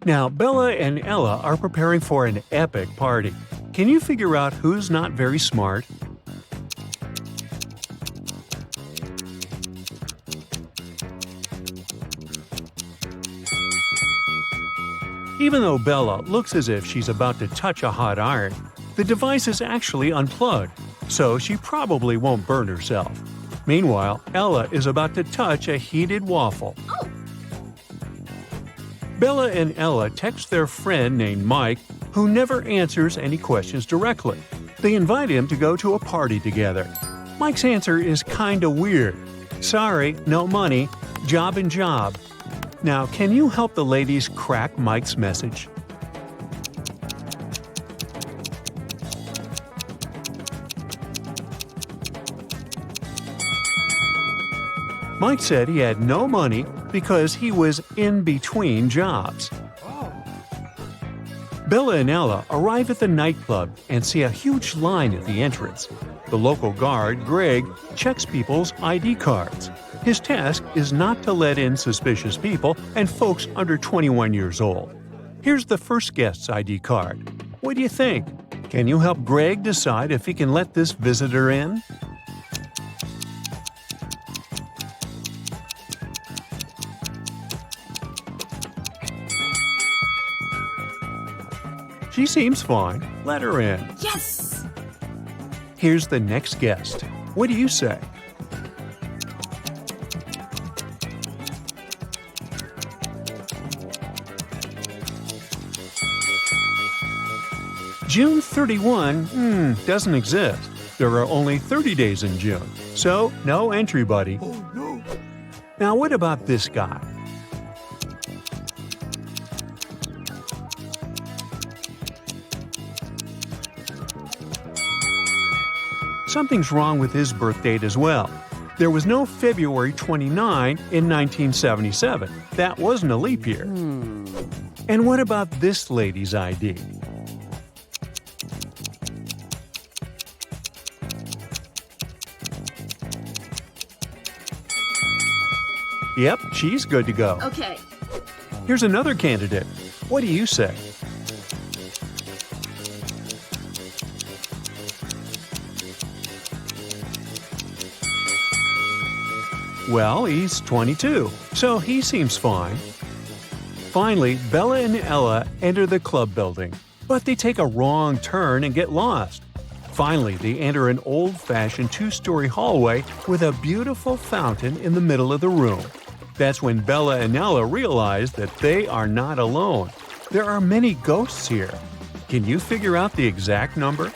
Now, Bella and Ella are preparing for an epic party. Can you figure out who's not very smart? Even though Bella looks as if she's about to touch a hot iron, the device is actually unplugged, so she probably won't burn herself. Meanwhile, Ella is about to touch a heated waffle. Bella and Ella text their friend named Mike, who never answers any questions directly. They invite him to go to a party together. Mike's answer is kinda weird. Sorry, no money, job and job. Now, can you help the ladies crack Mike's message? Mike said he had no money because he was in between jobs. Bella and Ella arrive at the nightclub and see a huge line at the entrance. The local guard, Greg, checks people's ID cards. His task is not to let in suspicious people and folks under 21 years old. Here's the first guest's ID card. What do you think? Can you help Greg decide if he can let this visitor in? She seems fine. Let her in. Yes! Here's the next guest. What do you say? June 31, doesn't exist. There are only 30 days in June, so no entry, buddy. Oh no! Now what about this guy? Something's wrong with his birth date as well. There was no February 29 in 1977. That wasn't a leap year. And what about this lady's ID? Yep, she's good to go. Okay. Here's another candidate. What do you say? Well, he's 22, so he seems fine. Finally, Bella and Ella enter the club building, but they take a wrong turn and get lost. Finally, they enter an old-fashioned two-story hallway with a beautiful fountain in the middle of the room. That's when Bella and Ella realize that they are not alone. There are many ghosts here. Can you figure out the exact number?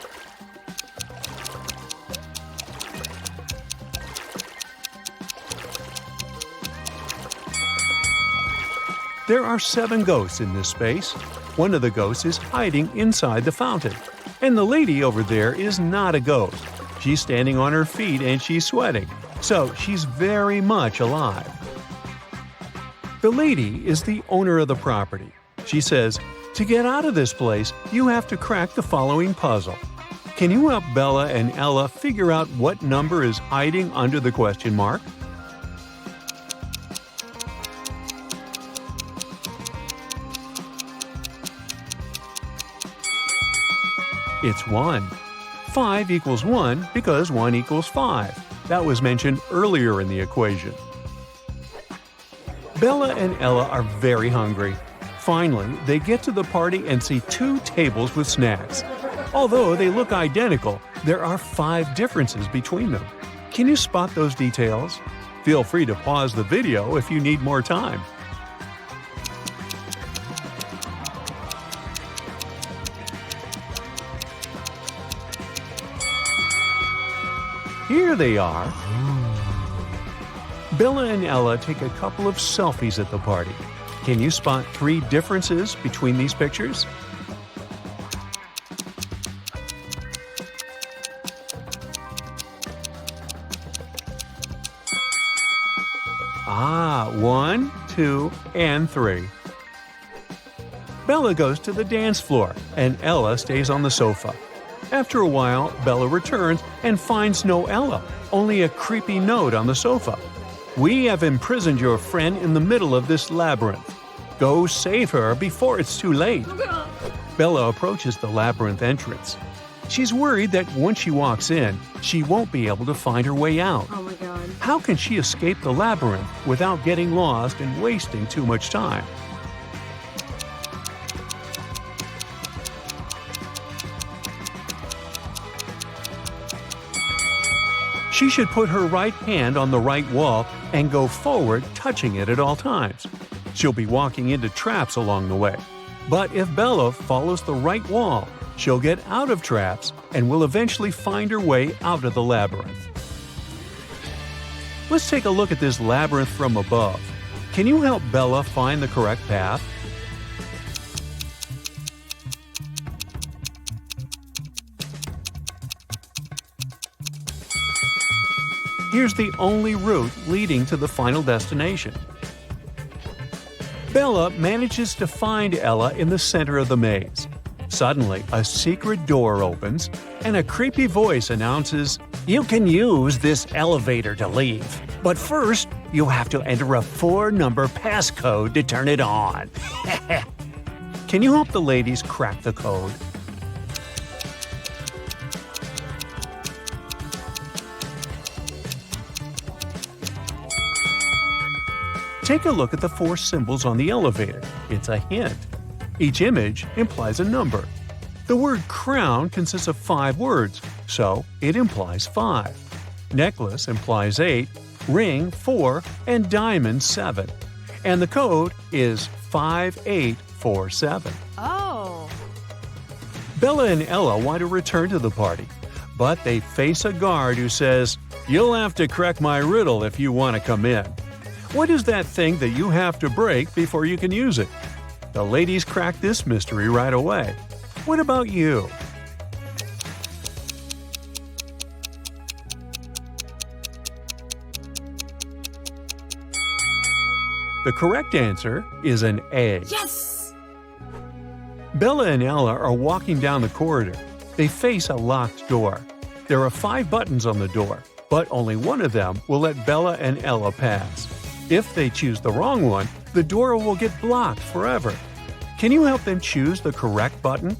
There are 7 ghosts in this space. One of the ghosts is hiding inside the fountain. And the lady over there is not a ghost. She's standing on her feet and she's sweating. So she's very much alive. The lady is the owner of the property. She says, to get out of this place, you have to crack the following puzzle. Can you help Bella and Ella figure out what number is hiding under the question mark? It's 1. 5 equals 1 because 1 equals 5. That was mentioned earlier in the equation. Bella and Ella are very hungry. Finally, they get to the party and see 2 tables with snacks. Although they look identical, there are 5 differences between them. Can you spot those details? Feel free to pause the video if you need more time. Here they are. Bella and Ella take a couple of selfies at the party. Can you spot 3 differences between these pictures? Ah, 1, 2, and 3. Bella goes to the dance floor, and Ella stays on the sofa. After a while, Bella returns and finds no Ella, only a creepy note on the sofa. We have imprisoned your friend in the middle of this labyrinth. Go save her before it's too late. Bella approaches the labyrinth entrance. She's worried that once she walks in, she won't be able to find her way out. Oh my god. How can she escape the labyrinth without getting lost and wasting too much time? She should put her right hand on the right wall and go forward, touching it at all times. She'll be walking into traps along the way. But if Bella follows the right wall, she'll get out of traps and will eventually find her way out of the labyrinth. Let's take a look at this labyrinth from above. Can you help Bella find the correct path? Here's the only route leading to the final destination. Bella manages to find Ella in the center of the maze. Suddenly, a secret door opens, and a creepy voice announces, "You can use this elevator to leave, but first, you have to enter a 4-number passcode to turn it on." Can you help the ladies crack the code? Take a look at the 4 symbols on the elevator. It's a hint. Each image implies a number. The word crown consists of 5 words, so it implies 5. Necklace implies 8, ring 4, and diamond 7. And the code is 5847. Oh. Bella and Ella want to return to the party, but they face a guard who says, "You'll have to crack my riddle if you want to come in." What is that thing that you have to break before you can use it? The ladies crack this mystery right away. What about you? The correct answer is an A. Yes! Bella and Ella are walking down the corridor. They face a locked door. There are 5 buttons on the door, but only one of them will let Bella and Ella pass. If they choose the wrong one, the door will get blocked forever. Can you help them choose the correct button?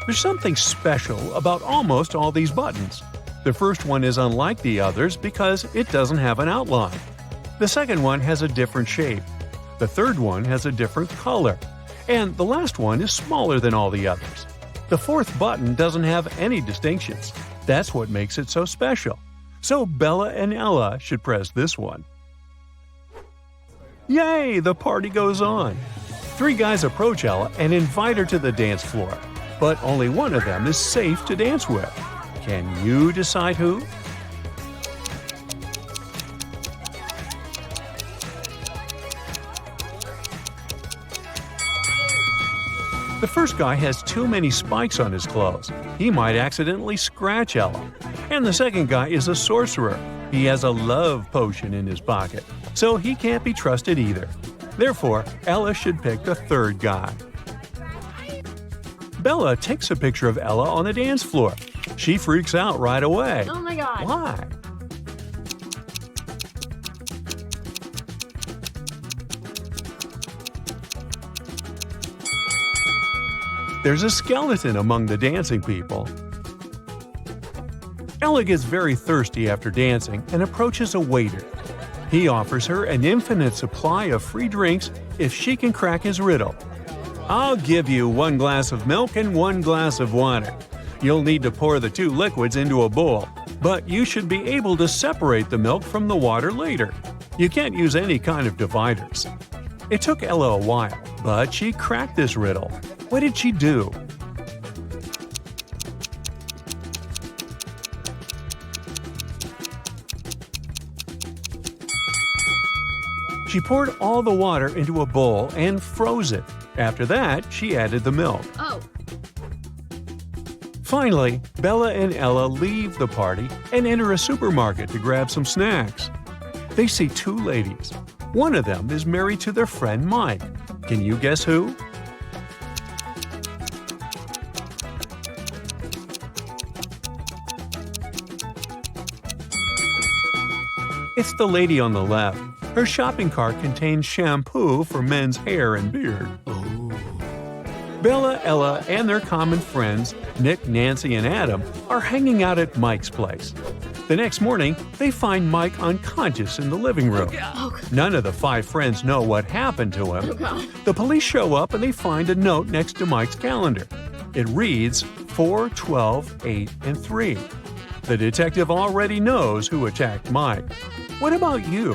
There's something special about almost all these buttons. The first one is unlike the others because it doesn't have an outline. The second one has a different shape. The third one has a different color. And the last one is smaller than all the others. The fourth button doesn't have any distinctions. That's what makes it so special. So Bella and Ella should press this one. Yay! The party goes on. 3 guys approach Ella and invite her to the dance floor. But only one of them is safe to dance with. Can you decide who? The first guy has too many spikes on his clothes. He might accidentally scratch Ella. And the second guy is a sorcerer. He has a love potion in his pocket, so he can't be trusted either. Therefore, Ella should pick the third guy. Bella takes a picture of Ella on the dance floor. She freaks out right away. Oh my god. Why? There's a skeleton among the dancing people. Ella gets very thirsty after dancing and approaches a waiter. He offers her an infinite supply of free drinks if she can crack his riddle. "I'll give you 1 glass of milk and 1 glass of water. You'll need to pour the 2 liquids into a bowl, but you should be able to separate the milk from the water later. You can't use any kind of dividers." It took Ella a while, but she cracked this riddle. What did she do? She poured all the water into a bowl and froze it. After that, she added the milk. Oh. Finally, Bella and Ella leave the party and enter a supermarket to grab some snacks. They see 2 ladies. One of them is married to their friend Mike. Can you guess who? It's the lady on the left. Her shopping cart contains shampoo for men's hair and beard. Bella, Ella, and their common friends, Nick, Nancy, and Adam, are hanging out at Mike's place. The next morning, they find Mike unconscious in the living room. None of the 5 friends know what happened to him. The police show up and they find a note next to Mike's calendar. It reads 4, 12, 8, and 3. The detective already knows who attacked Mike. What about you?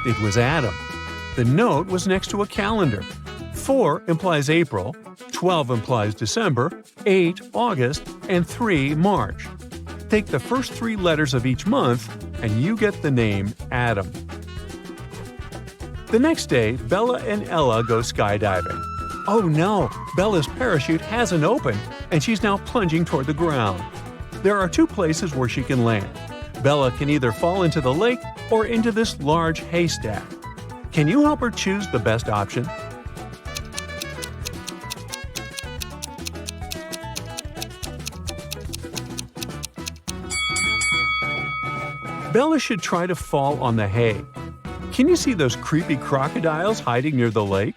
It was Adam. The note was next to a calendar. 4 implies April, 12 implies December, 8 August, and 3 March. Take the first 3 letters of each month, and you get the name Adam. The next day, Bella and Ella go skydiving. Oh no, Bella's parachute hasn't opened, and she's now plunging toward the ground. There are 2 places where she can land. Bella can either fall into the lake or into this large haystack. Can you help her choose the best option? Bella should try to fall on the hay. Can you see those creepy crocodiles hiding near the lake?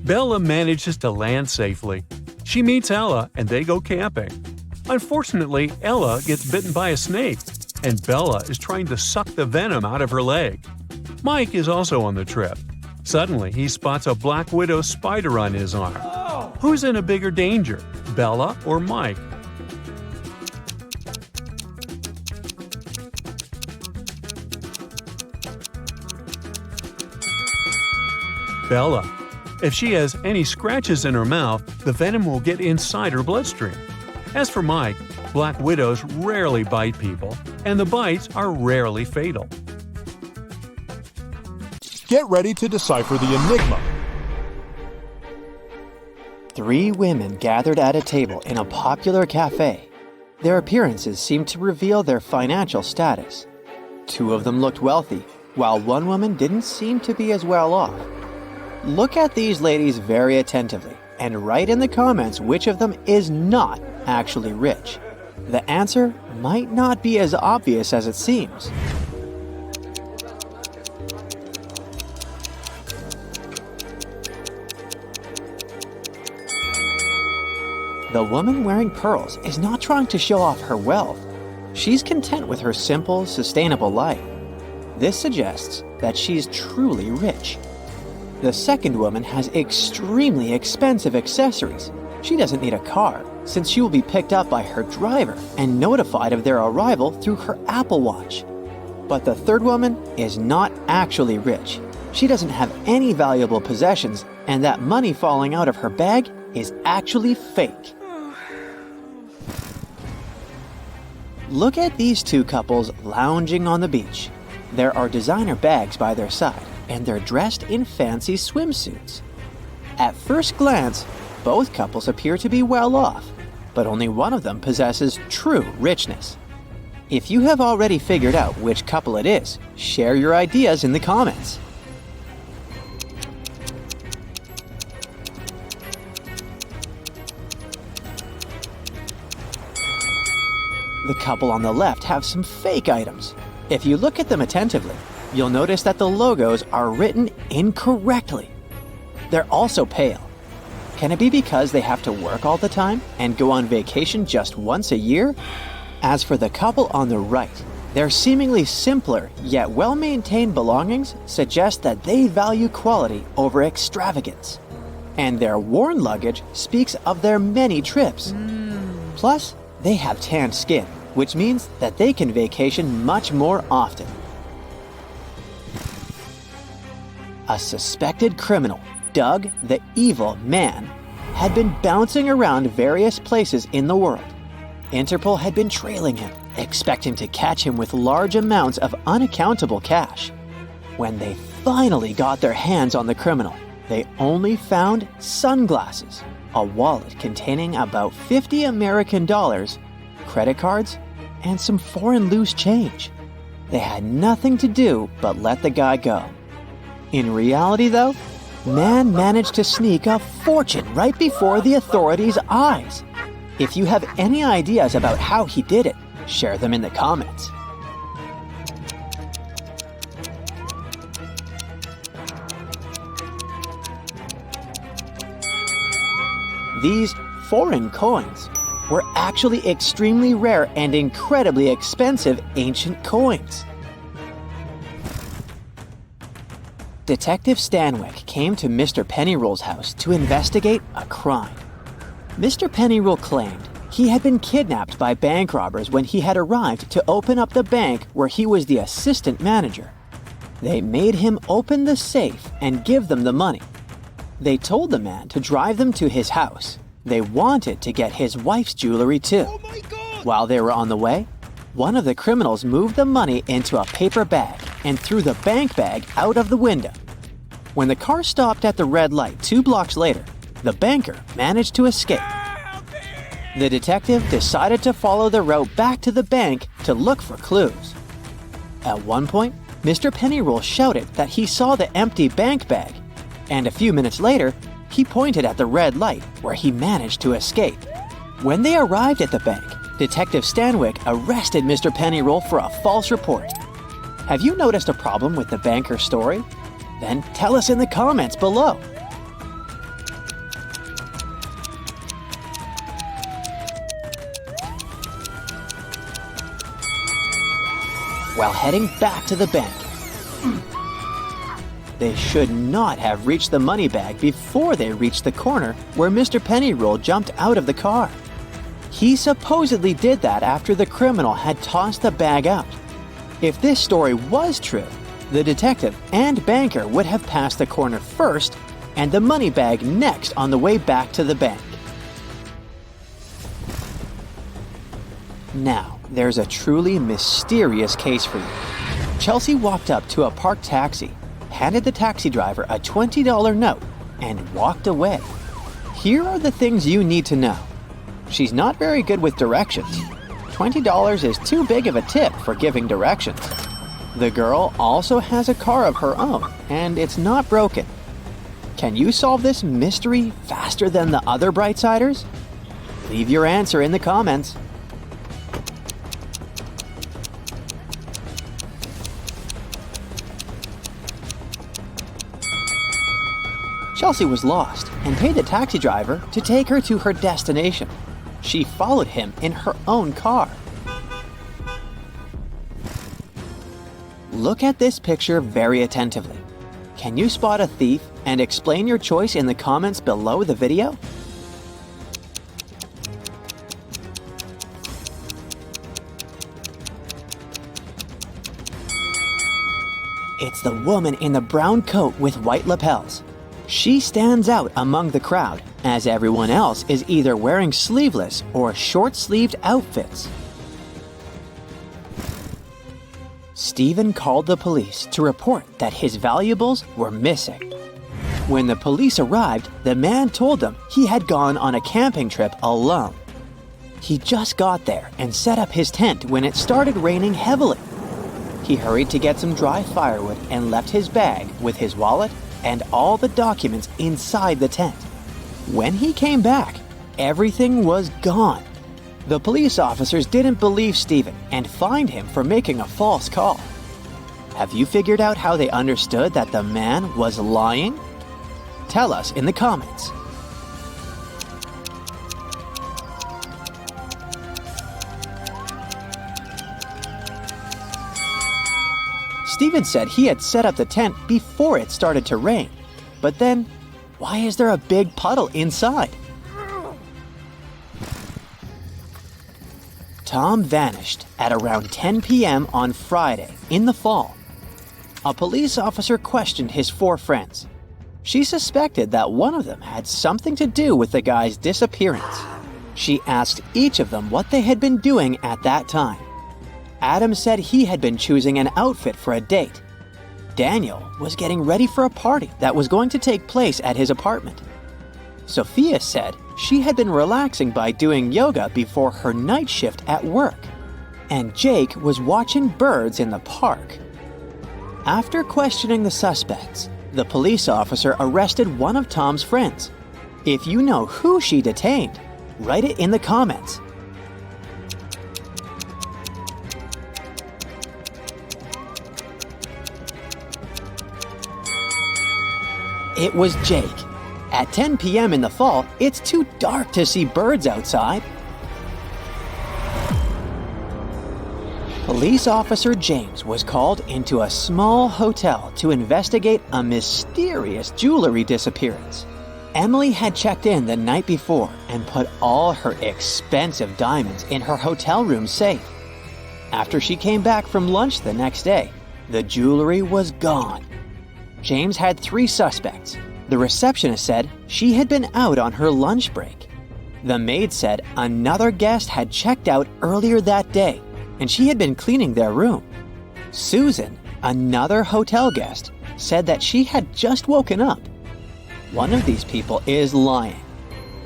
Bella manages to land safely. She meets Ella and they go camping. Unfortunately, Ella gets bitten by a snake, and Bella is trying to suck the venom out of her leg. Mike is also on the trip. Suddenly, he spots a black widow spider on his arm. Who's in a bigger danger, Bella or Mike? Bella. If she has any scratches in her mouth, the venom will get inside her bloodstream. As for Mike, black widows rarely bite people, and the bites are rarely fatal. Get ready to decipher the enigma. 3 women gathered at a table in a popular cafe. Their appearances seemed to reveal their financial status. 2 of them looked wealthy, while 1 woman didn't seem to be as well off. Look at these ladies very attentively and write in the comments which of them is not actually rich. The answer might not be as obvious as it seems. The woman wearing pearls is not trying to show off her wealth. She's content with her simple, sustainable life. This suggests that she's truly rich. The second woman has extremely expensive accessories. She doesn't need a car, since she will be picked up by her driver and notified of their arrival through her Apple Watch. But the third woman is not actually rich. She doesn't have any valuable possessions, and that money falling out of her bag is actually fake. Look at these 2 couples lounging on the beach. There are designer bags by their side, and they're dressed in fancy swimsuits. At first glance, both couples appear to be well off, but only one of them possesses true richness. If you have already figured out which couple it is, share your ideas in the comments. The couple on the left have some fake items. If you look at them attentively, you'll notice that the logos are written incorrectly. They're also pale. Can it be because they have to work all the time and go on vacation just once a year? As for the couple on the right, their seemingly simpler yet well-maintained belongings suggest that they value quality over extravagance. And their worn luggage speaks of their many trips. Plus, they have tanned skin, which means that they can vacation much more often. A suspected criminal, Doug the Evil Man, had been bouncing around various places in the world. Interpol had been trailing him, expecting to catch him with large amounts of unaccountable cash. When they finally got their hands on the criminal, they only found sunglasses, a wallet containing about $50 American, credit cards, and some foreign loose change. They had nothing to do but let the guy go. In reality, though, man managed to sneak a fortune right before the authorities' eyes. If you have any ideas about how he did it, share them in the comments. These foreign coins were actually extremely rare and incredibly expensive ancient coins. Detective Stanwyck came to Mr. Pennyroll's house to investigate a crime. Mr. Pennyroll claimed he had been kidnapped by bank robbers when he had arrived to open up the bank where he was the assistant manager. They made him open the safe and give them the money. They told the man to drive them to his house. They wanted to get his wife's jewelry too. Oh my God! While they were on the way, one of the criminals moved the money into a paper bag and threw the bank bag out of the window. When the car stopped at the red light 2 blocks later, the banker managed to escape. The detective decided to follow the route back to the bank to look for clues. At one point, Mr. Pennyroll shouted that he saw the empty bank bag, and a few minutes later, he pointed at the red light where he managed to escape. When they arrived at the bank, Detective Stanwyck arrested Mr. Pennyroll for a false report. Have you noticed a problem with the banker's story? Then tell us in the comments below. While heading back to the bank, they should not have reached the money bag before they reached the corner where Mr. Pennyroll jumped out of the car. He supposedly did that after the criminal had tossed the bag out. If this story was true, the detective and banker would have passed the corner first and the money bag next on the way back to the bank. Now, there's a truly mysterious case for you. Chelsea walked up to a parked taxi, handed the taxi driver a $20 note, and walked away. Here are the things you need to know. She's not very good with directions. $20 is too big of a tip for giving directions. The girl also has a car of her own, and it's not broken. Can you solve this mystery faster than the other Brightsiders? Leave your answer in the comments. Chelsea was lost and paid the taxi driver to take her to her destination. She followed him in her own car. Look at this picture very attentively. Can you spot a thief and explain your choice in the comments below the video? It's the woman in the brown coat with white lapels. She stands out among the crowd, as everyone else is either wearing sleeveless or short-sleeved outfits. Stephen called the police to report that his valuables were missing. When the police arrived, the man told them he had gone on a camping trip alone. He just got there and set up his tent when it started raining heavily. He hurried to get some dry firewood and left his bag with his wallet and all the documents inside the tent. When he came back, everything was gone. The police officers didn't believe Stephen and fined him for making a false call. Have you figured out how they understood that the man was lying? Tell us in the comments. Stephen said he had set up the tent before it started to rain. But then, why is there a big puddle inside? Tom vanished at around 10 p.m. on Friday in the fall. A police officer questioned his 4 friends. She suspected that one of them had something to do with the guy's disappearance. She asked each of them what they had been doing at that time. Adam said he had been choosing an outfit for a date. Daniel was getting ready for a party that was going to take place at his apartment. Sophia said she had been relaxing by doing yoga before her night shift at work. And Jake was watching birds in the park. After questioning the suspects, the police officer arrested one of Tom's friends. If you know who she detained, write it in the comments. It was Jake. At 10 p.m. in the fall, it's too dark to see birds outside. Police Officer James was called into a small hotel to investigate a mysterious jewelry disappearance. Emily had checked in the night before and put all her expensive diamonds in her hotel room safe. After she came back from lunch the next day, the jewelry was gone. James had 3 suspects. The receptionist said she had been out on her lunch break. The maid said another guest had checked out earlier that day, and she had been cleaning their room. Susan, another hotel guest, said that she had just woken up. One of these people is lying.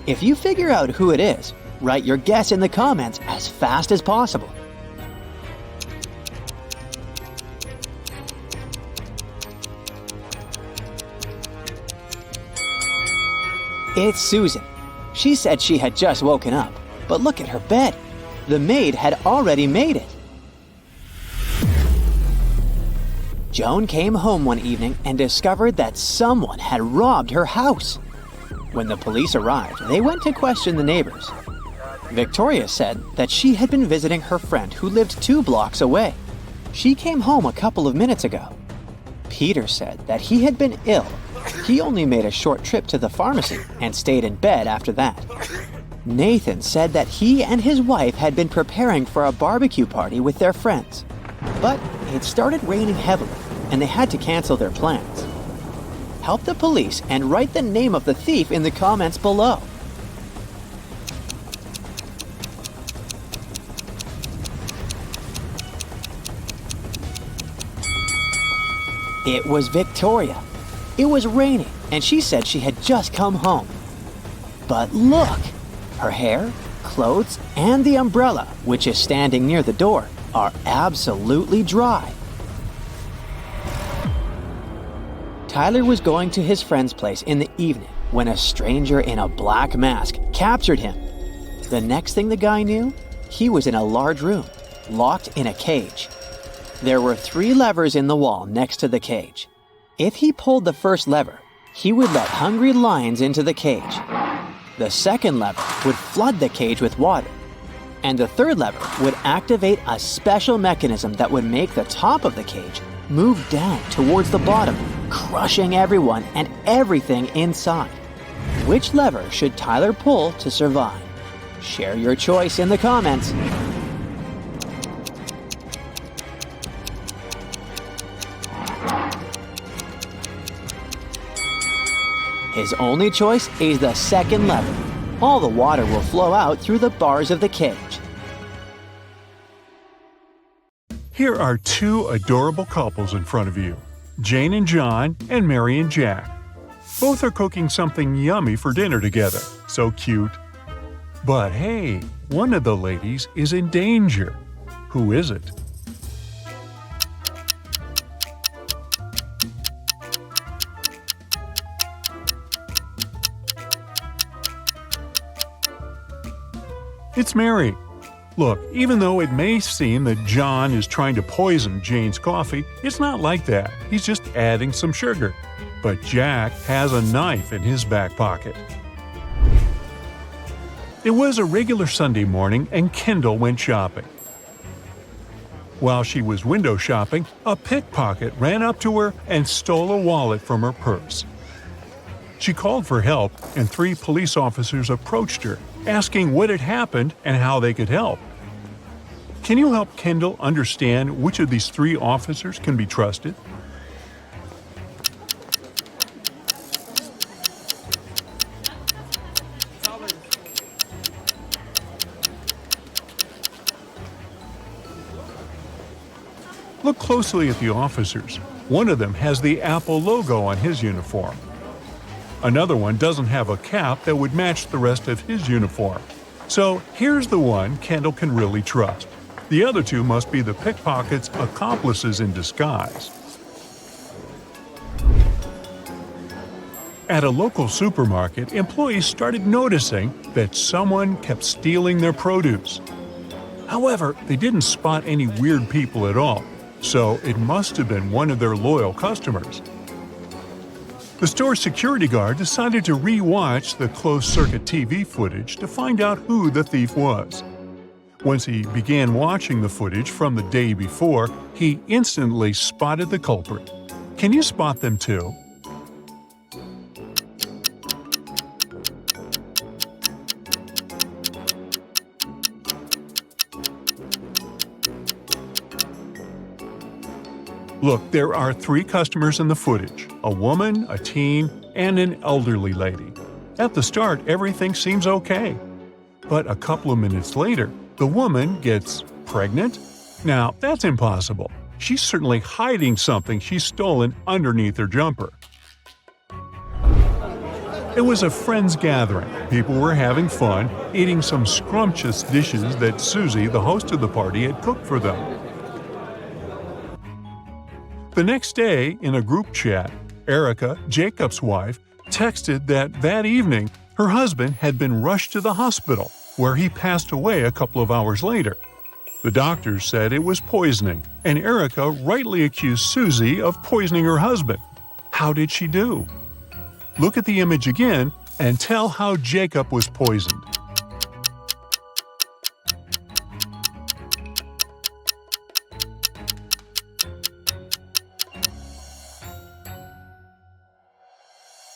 If you figure out who it is, write your guess in the comments as fast as possible. It's Susan. She said she had just woken up, but look at her bed. The maid had already made it. Joan came home one evening and discovered that someone had robbed her house. When the police arrived, they went to question the neighbors. Victoria said that she had been visiting her friend who lived 2 blocks away. She came home a couple of minutes ago. Peter said that he had been ill. He only made a short trip to the pharmacy and stayed in bed after that. Nathan said that he and his wife had been preparing for a barbecue party with their friends. But it started raining heavily, and they had to cancel their plans. Help the police and write the name of the thief in the comments below. It was Victoria. It was raining, and she said she had just come home. But look! Her hair, clothes, and the umbrella, which is standing near the door, are absolutely dry. Tyler was going to his friend's place in the evening when a stranger in a black mask captured him. The next thing the guy knew, he was in a large room, locked in a cage. There were 3 levers in the wall next to the cage. If he pulled the first lever, he would let hungry lions into the cage. The second lever would flood the cage with water. And the third lever would activate a special mechanism that would make the top of the cage move down towards the bottom, crushing everyone and everything inside. Which lever should Tyler pull to survive? Share your choice in the comments. His only choice is the second lever. All the water will flow out through the bars of the cage. Here are 2 adorable couples in front of you, Jane and John and Mary and Jack. Both are cooking something yummy for dinner together. So cute. But hey, one of the ladies is in danger. Who is it? It's Mary. Look, even though it may seem that John is trying to poison Jane's coffee, it's not like that. He's just adding some sugar. But Jack has a knife in his back pocket. It was a regular Sunday morning and Kendall went shopping. While she was window shopping, a pickpocket ran up to her and stole a wallet from her purse. She called for help, and 3 police officers approached her, asking what had happened and how they could help. Can you help Kendall understand which of these 3 officers can be trusted? Look closely at the officers. One of them has the Apple logo on his uniform. Another one doesn't have a cap that would match the rest of his uniform. So here's the one Kendall can really trust. The other 2 must be the pickpocket's accomplices in disguise. At a local supermarket, employees started noticing that someone kept stealing their produce. However, they didn't spot any weird people at all, so it must have been one of their loyal customers. The store's security guard decided to re-watch the closed-circuit TV footage to find out who the thief was. Once he began watching the footage from the day before, he instantly spotted the culprit. Can you spot them too? Look, there are 3 customers in the footage: a woman, a teen, and an elderly lady. At the start, everything seems okay. But a couple of minutes later, the woman gets pregnant? Now, that's impossible. She's certainly hiding something she's stolen underneath her jumper. It was a friends' gathering. People were having fun, eating some scrumptious dishes that Susie, the host of the party, had cooked for them. The next day, in a group chat, Erica, Jacob's wife, texted that evening her husband had been rushed to the hospital, where he passed away a couple of hours later. The doctors said it was poisoning, and Erica rightly accused Susie of poisoning her husband. How did she do? Look at the image again and tell how Jacob was poisoned.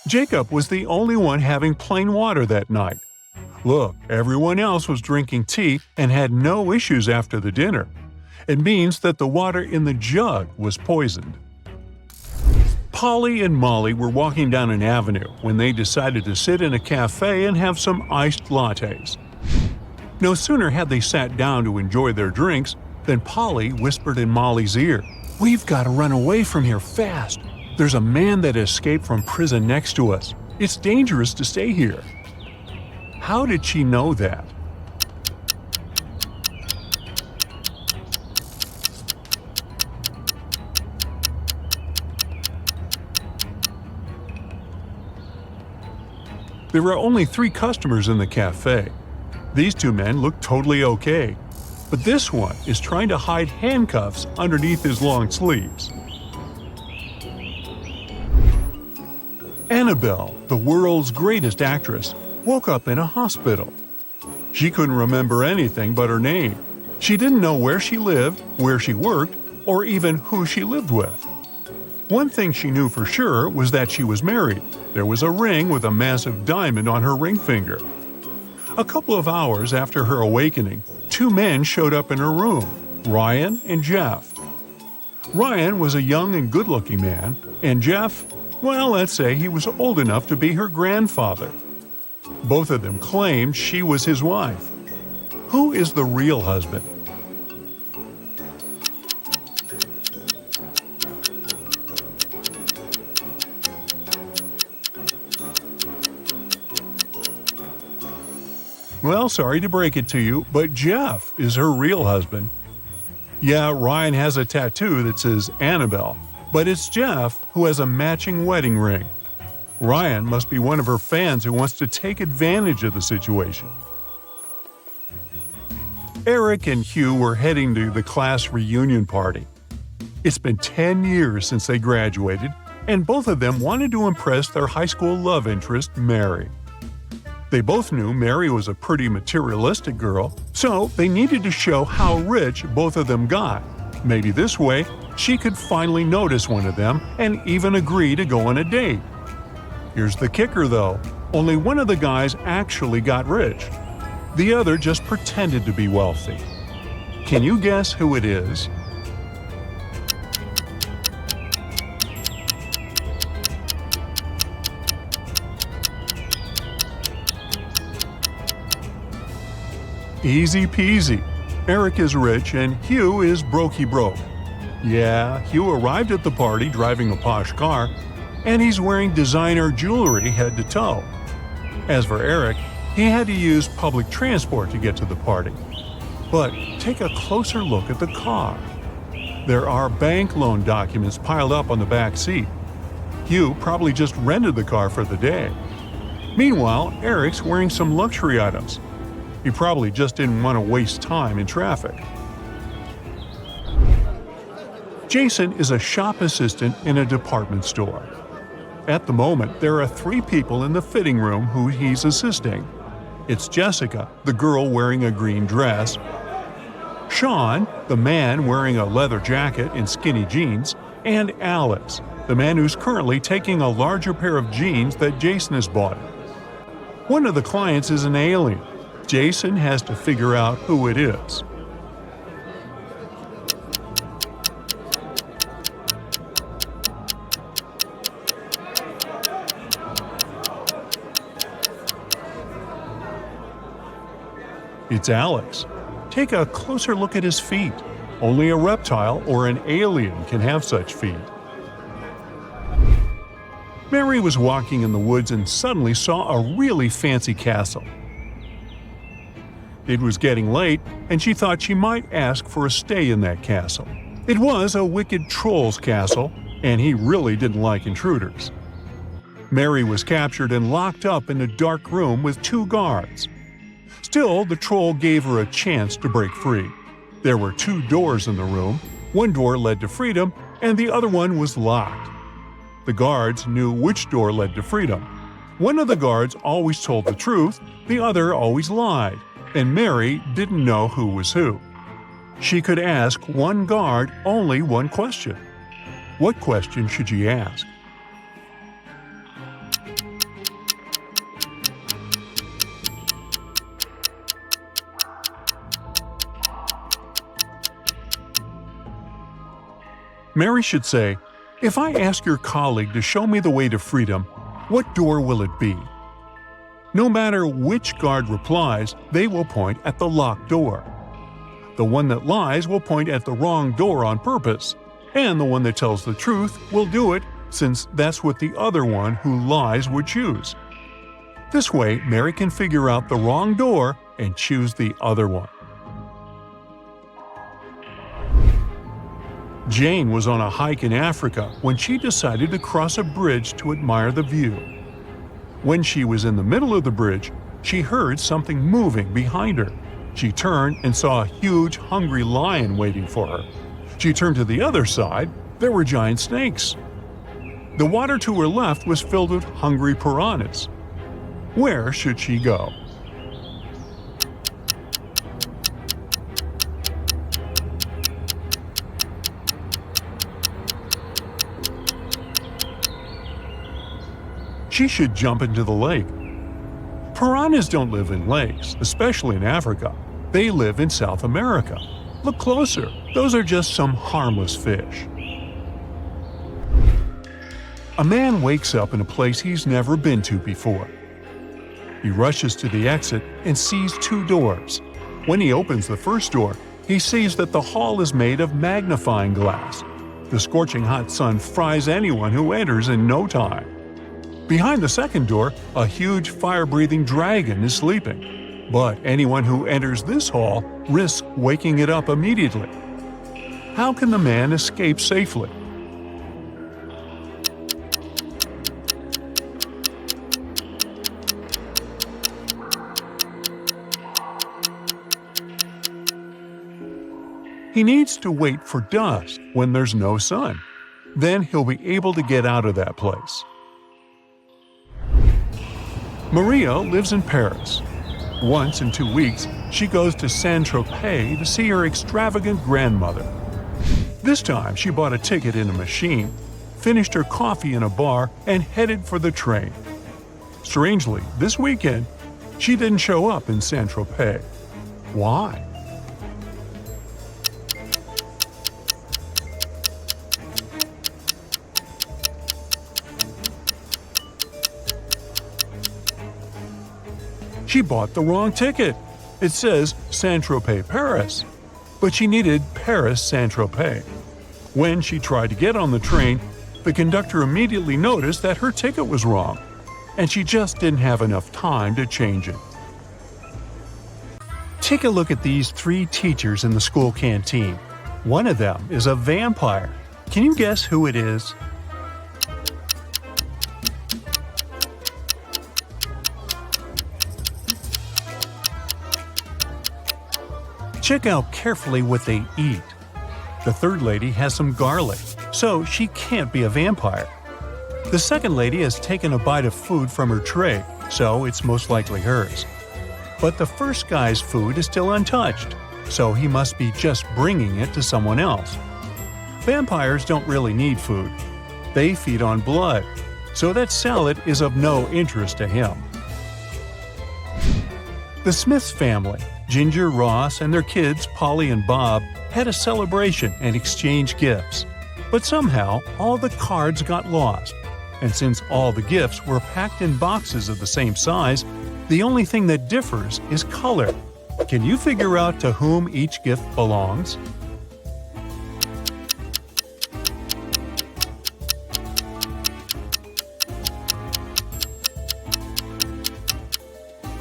Jacob was the only one having plain water that night. Look, everyone else was drinking tea and had no issues after the dinner. It means that the water in the jug was poisoned. Polly and Molly were walking down an avenue when they decided to sit in a cafe and have some iced lattes. No sooner had they sat down to enjoy their drinks than Polly whispered in Molly's ear, "We've got to run away from here fast. There's a man that escaped from prison next to us. It's dangerous to stay here." How did she know that? There were only 3 customers in the cafe. These 2 men looked totally okay, but this one is trying to hide handcuffs underneath his long sleeves. Annabelle, the world's greatest actress, woke up in a hospital. She couldn't remember anything but her name. She didn't know where she lived, where she worked, or even who she lived with. One thing she knew for sure was that she was married. There was a ring with a massive diamond on her ring finger. A couple of hours after her awakening, 2 men showed up in her room, Ryan and Jeff. Ryan was a young and good-looking man, and Jeff, well, let's say he was old enough to be her grandfather. Both of them claimed she was his wife. Who is the real husband? Well, sorry to break it to you, but Jeff is her real husband. Yeah, Ryan has a tattoo that says Annabelle, but it's Jeff who has a matching wedding ring. Ryan must be one of her fans who wants to take advantage of the situation. Eric and Hugh were heading to the class reunion party. It's been 10 years since they graduated, and both of them wanted to impress their high school love interest, Mary. They both knew Mary was a pretty materialistic girl, so they needed to show how rich both of them got. Maybe this way, she could finally notice one of them and even agree to go on a date. Here's the kicker though, only one of the guys actually got rich. The other just pretended to be wealthy. Can you guess who it is? Easy peasy. Eric is rich and Hugh is brokey broke. Yeah, Hugh arrived at the party driving a posh car, and he's wearing designer jewelry head to toe. As for Eric, he had to use public transport to get to the party. But take a closer look at the car. There are bank loan documents piled up on the back seat. Hugh probably just rented the car for the day. Meanwhile, Eric's wearing some luxury items. He probably just didn't want to waste time in traffic. Jason is a shop assistant in a department store. At the moment, there are 3 people in the fitting room who he's assisting. It's Jessica, the girl wearing a green dress, Sean, the man wearing a leather jacket and skinny jeans, and Alex, the man who's currently taking a larger pair of jeans that Jason has bought. One of the clients is an alien. Jason has to figure out who it is. It's Alex. Take a closer look at his feet. Only a reptile or an alien can have such feet. Mary was walking in the woods and suddenly saw a really fancy castle. It was getting late, and she thought she might ask for a stay in that castle. It was a wicked troll's castle, and he really didn't like intruders. Mary was captured and locked up in a dark room with 2 guards. Still, the troll gave her a chance to break free. There were 2 doors in the room. One door led to freedom, and the other one was locked. The guards knew which door led to freedom. One of the guards always told the truth, the other always lied, and Mary didn't know who was who. She could ask one guard only one question. What question should she ask? Mary should say, "If I ask your colleague to show me the way to freedom, what door will it be?" No matter which guard replies, they will point at the locked door. The one that lies will point at the wrong door on purpose, and the one that tells the truth will do it since that's what the other one who lies would choose. This way, Mary can figure out the wrong door and choose the other one. Jane was on a hike in Africa when she decided to cross a bridge to admire the view. When she was in the middle of the bridge, she heard something moving behind her. She turned and saw a huge, hungry lion waiting for her. She turned to the other side. There were giant snakes. The water to her left was filled with hungry piranhas. Where should she go? She should jump into the lake. Piranhas don't live in lakes, especially in Africa. They live in South America. Look closer. Those are just some harmless fish. A man wakes up in a place he's never been to before. He rushes to the exit and sees 2 doors. When he opens the first door, he sees that the hall is made of magnifying glass. The scorching hot sun fries anyone who enters in no time. Behind the second door, a huge fire-breathing dragon is sleeping. But anyone who enters this hall risks waking it up immediately. How can the man escape safely? He needs to wait for dusk when there's no sun. Then he'll be able to get out of that place. Maria lives in Paris. Once in 2 weeks, she goes to Saint-Tropez to see her extravagant grandmother. This time, she bought a ticket in a machine, finished her coffee in a bar, and headed for the train. Strangely, this weekend, she didn't show up in Saint-Tropez. Why? She bought the wrong ticket. It says Saint-Tropez, Paris, but she needed Paris, Saint-Tropez. When she tried to get on the train, the conductor immediately noticed that her ticket was wrong, and she just didn't have enough time to change it. Take a look at these 3 teachers in the school canteen. One of them is a vampire. Can you guess who it is? Check out carefully what they eat. The third lady has some garlic, so she can't be a vampire. The second lady has taken a bite of food from her tray, so it's most likely hers. But the first guy's food is still untouched, so he must be just bringing it to someone else. Vampires don't really need food. They feed on blood, so that salad is of no interest to him. The Smiths family, Ginger, Ross, and their kids, Polly and Bob, had a celebration and exchanged gifts. But somehow, all the cards got lost. And since all the gifts were packed in boxes of the same size, the only thing that differs is color. Can you figure out to whom each gift belongs?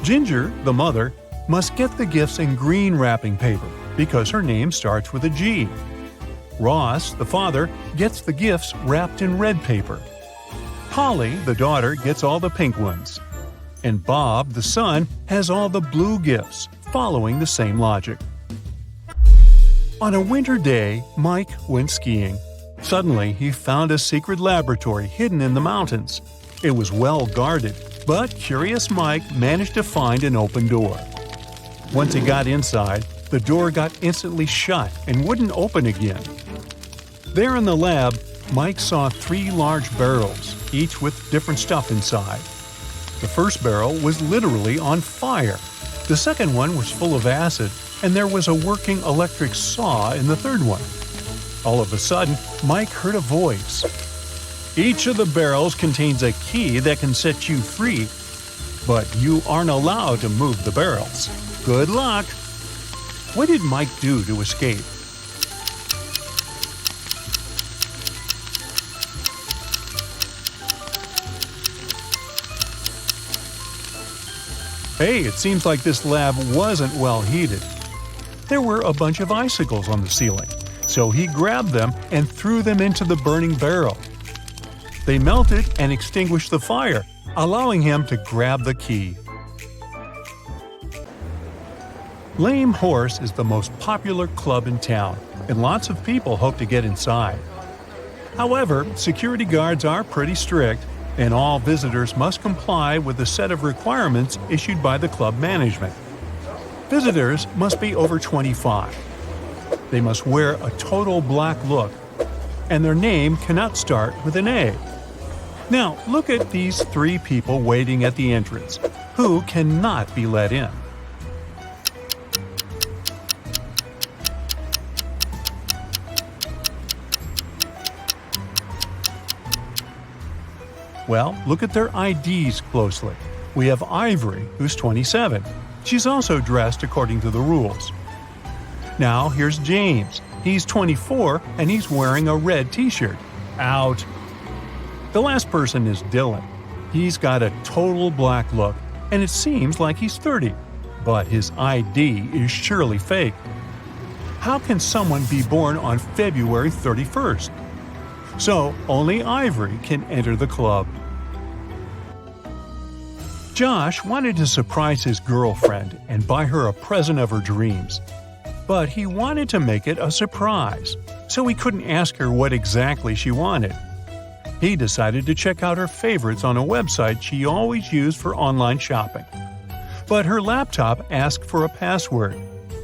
Ginger, the mother, must get the gifts in green wrapping paper because her name starts with a G. Ross, the father, gets the gifts wrapped in red paper. Polly, the daughter, gets all the pink ones. And Bob, the son, has all the blue gifts, following the same logic. On a winter day, Mike went skiing. Suddenly, he found a secret laboratory hidden in the mountains. It was well guarded, but curious Mike managed to find an open door. Once he got inside, the door got instantly shut and wouldn't open again. There in the lab, Mike saw 3 large barrels, each with different stuff inside. The first barrel was literally on fire. The second one was full of acid, and there was a working electric saw in the third one. All of a sudden, Mike heard a voice. Each of the barrels contains a key that can set you free, but you aren't allowed to move the barrels. Good luck! What did Mike do to escape? Hey, it seems like this lab wasn't well heated. There were a bunch of icicles on the ceiling, so he grabbed them and threw them into the burning barrel. They melted and extinguished the fire, allowing him to grab the key. Lame Horse is the most popular club in town, and lots of people hope to get inside. However, security guards are pretty strict, and all visitors must comply with a set of requirements issued by the club management. Visitors must be over 25. They must wear a total black look, and their name cannot start with an A. Now, look at these 3 people waiting at the entrance, who cannot be let in. Well, look at their IDs closely. We have Ivory, who's 27. She's also dressed according to the rules. Now, here's James. He's 24, and he's wearing a red t-shirt. Out. The last person is Dylan. He's got a total black look, and it seems like he's 30. But his ID is surely fake. How can someone be born on February 31st? So only Ivory can enter the club. Josh wanted to surprise his girlfriend and buy her a present of her dreams. But he wanted to make it a surprise, so he couldn't ask her what exactly she wanted. He decided to check out her favorites on a website she always used for online shopping. But her laptop asked for a password.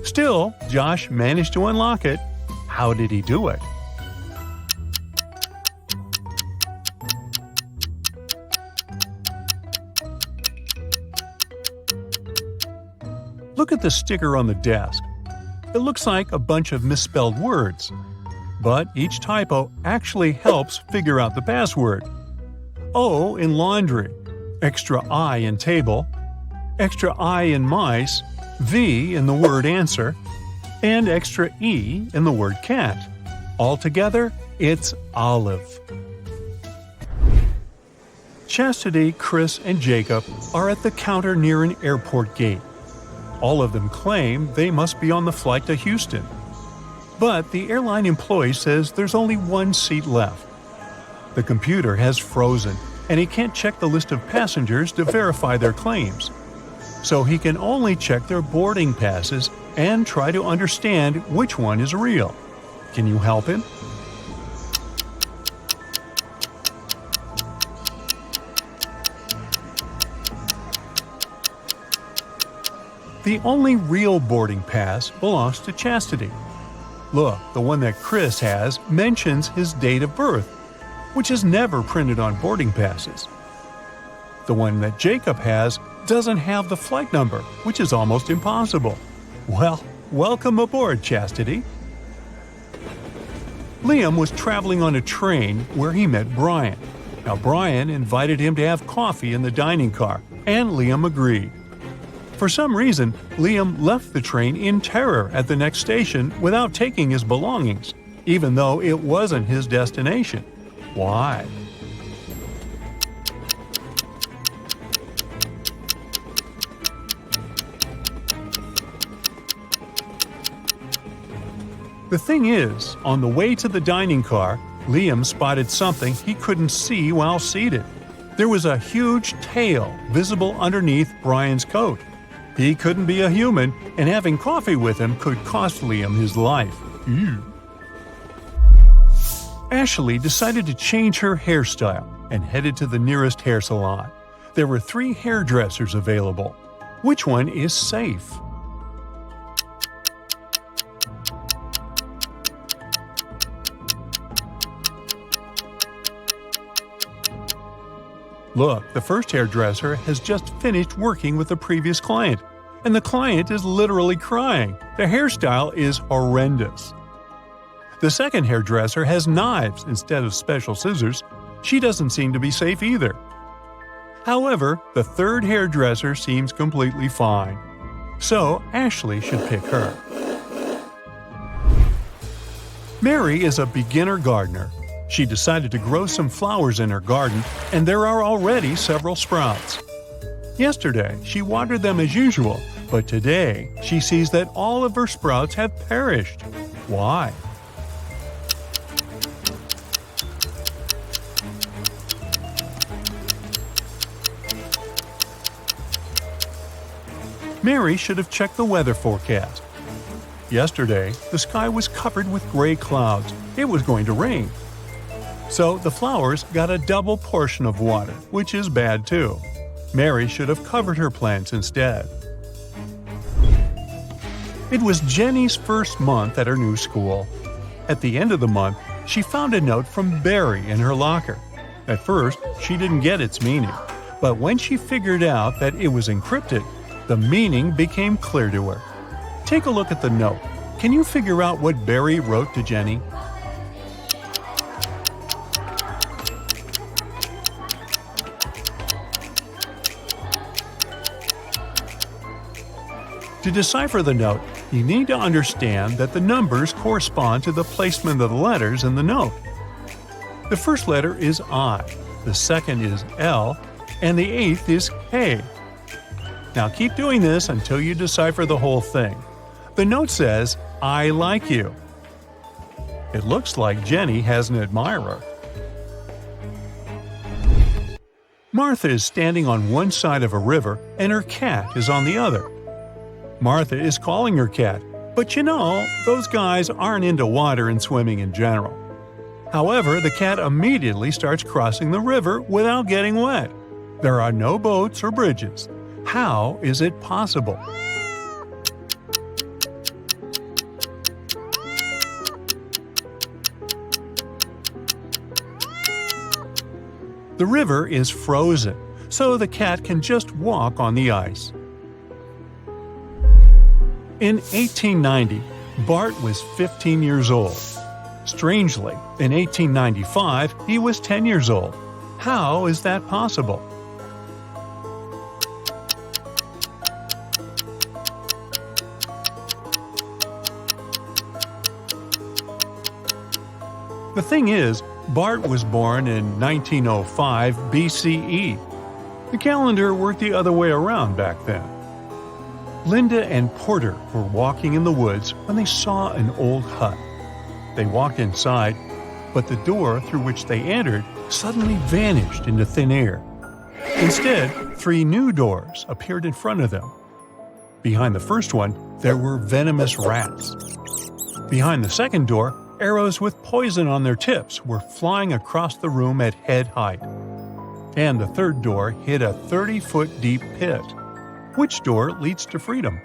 Still, Josh managed to unlock it. How did he do it? Look at the sticker on the desk. It looks like a bunch of misspelled words. But each typo actually helps figure out the password. O in laundry, extra I in table, extra I in mice, V in the word answer, and extra E in the word cat. Altogether, it's olive. Chastity, Chris, and Jacob are at the counter near an airport gate. All of them claim they must be on the flight to Houston. But the airline employee says there's only one seat left. The computer has frozen, and he can't check the list of passengers to verify their claims. so he can only check their boarding passes and try to understand which one is real. Can you help him? The only real boarding pass belongs to Chastity. Look, the one that Chris has mentions his date of birth, which is never printed on boarding passes. The one that Jacob has doesn't have the flight number, which is almost impossible. Well, welcome aboard, Chastity. Liam was traveling on a train where he met Brian. Now, Brian invited him to have coffee in the dining car, and Liam agreed. For some reason, Liam left the train in terror at the next station without taking his belongings, even though it wasn't his destination. Why? The thing is, on the way to the dining car, Liam spotted something he couldn't see while seated. There was a huge tail visible underneath Brian's coat. He couldn't be a human, and having coffee with him could cost Liam his life. Ew. Ashley decided to change her hairstyle and headed to the nearest hair salon. There were 3 hairdressers available. Which one is safe? Look, the first hairdresser has just finished working with the previous client, and the client is literally crying. The hairstyle is horrendous. The second hairdresser has knives instead of special scissors. She doesn't seem to be safe either. However, the third hairdresser seems completely fine. So, Ashley should pick her. Mary is a beginner gardener. She decided to grow some flowers in her garden, and there are already several sprouts. Yesterday, she watered them as usual, but today she sees that all of her sprouts have perished. Why? Mary should have checked the weather forecast. Yesterday, the sky was covered with gray clouds. It was going to rain. So the flowers got a double portion of water, which is bad too. Mary should have covered her plants instead. It was Jenny's first month at her new school. At the end of the month, she found a note from Barry in her locker. At first, she didn't get its meaning, but when she figured out that it was encrypted, the meaning became clear to her. Take a look at the note. Can you figure out what Barry wrote to Jenny? To decipher the note, you need to understand that the numbers correspond to the placement of the letters in the note. The first letter is I, the second is L, and the 8th is K. Now keep doing this until you decipher the whole thing. The note says, I like you. It looks like Jenny has an admirer. Martha is standing on one side of a river and her cat is on the other. Martha is calling her cat, but you know, those guys aren't into water and swimming in general. However, the cat immediately starts crossing the river without getting wet. There are no boats or bridges. How is it possible? The river is frozen, so the cat can just walk on the ice. In 1890, Bart was 15 years old. Strangely, in 1895, he was 10 years old. How is that possible? The thing is, Bart was born in 1905 BCE. The calendar worked the other way around back then. Linda and Porter were walking in the woods when they saw an old hut. They walked inside, but the door through which they entered suddenly vanished into thin air. Instead, 3 new doors appeared in front of them. Behind the first one, there were venomous rats. Behind the second door, arrows with poison on their tips were flying across the room at head height. And the third door hid a 30-foot deep pit. Which door leads to freedom?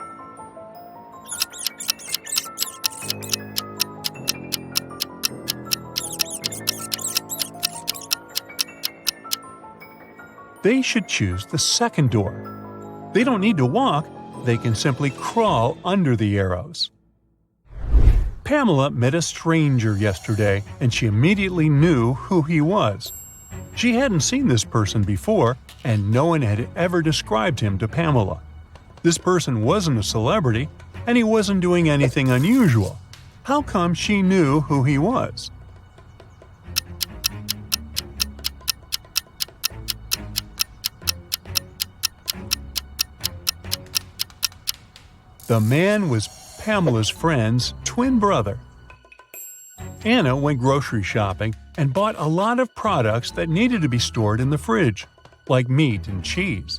They should choose the second door. They don't need to walk, they can simply crawl under the arrows. Pamela met a stranger yesterday, and she immediately knew who he was. She hadn't seen this person before, and no one had ever described him to Pamela. This person wasn't a celebrity, and he wasn't doing anything unusual. How come she knew who he was? The man was Pamela's friend's twin brother. Anna went grocery shopping and bought a lot of products that needed to be stored in the fridge, like meat and cheese.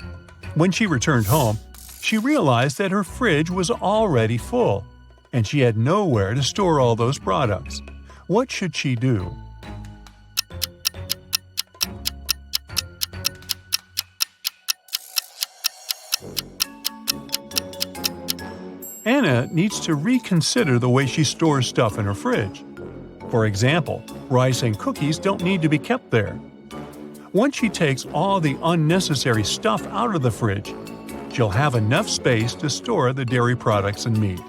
When she returned home, she realized that her fridge was already full, and she had nowhere to store all those products. What should she do? Anna needs to reconsider the way she stores stuff in her fridge. For example, rice and cookies don't need to be kept there. Once she takes all the unnecessary stuff out of the fridge, she'll have enough space to store the dairy products and meat.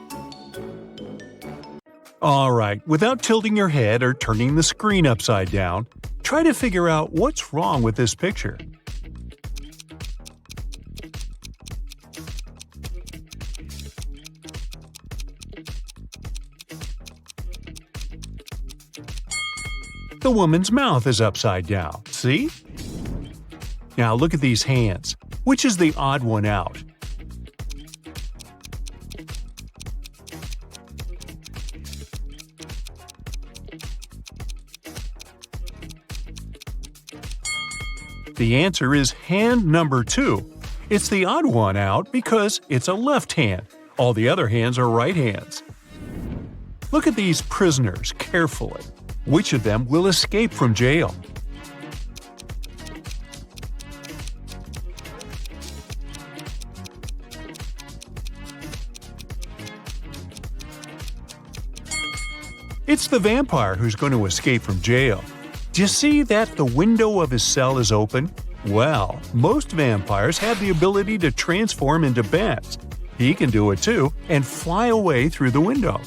Alright, without tilting your head or turning the screen upside down, try to figure out what's wrong with this picture. The woman's mouth is upside down, see? Now look at these hands. Which is the odd one out? The answer is hand number 2. It's the odd one out because it's a left hand. All the other hands are right hands. Look at these prisoners carefully. Which of them will escape from jail? It's the vampire who's going to escape from jail. Do you see that the window of his cell is open? Well, most vampires have the ability to transform into bats. He can do it too and fly away through the window.